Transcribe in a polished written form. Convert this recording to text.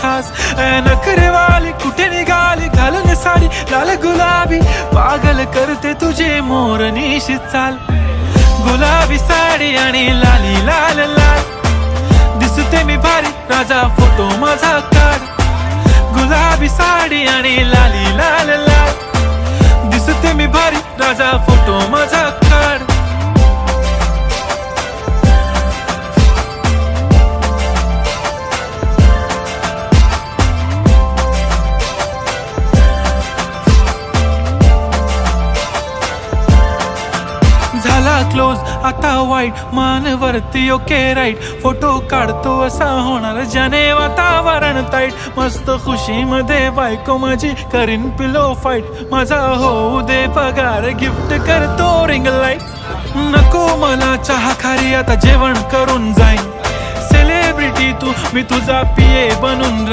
खास. नखरेवाली कुठे निघाली घालून साडी लाल गुलाबी, पागल करते तुझे मोरनीशी चाल. गुलाबी साडी आणि लाली लाल लाल, दिसते मी भारी राजा फोटो माझा काढ. गुलाबी साडी आणि लाली लाल लाल, दिसते मी भारी राजा फोटो माझा काढ. झाला क्लोज आता वाईट, मानवरती ओके राईट. फोटो काढतो असा होणार ज्याने वातावरण ताईट. मस्त खुशी मध्ये बायको माझी करीन पिलो फाईट. माझा होऊ दे पगार गिफ्ट करतो रिंग लाईट. नको मला चहा खारी आता जेवण करून जाईन. सेलिब्रिटी तू मी तुझा पिये बनून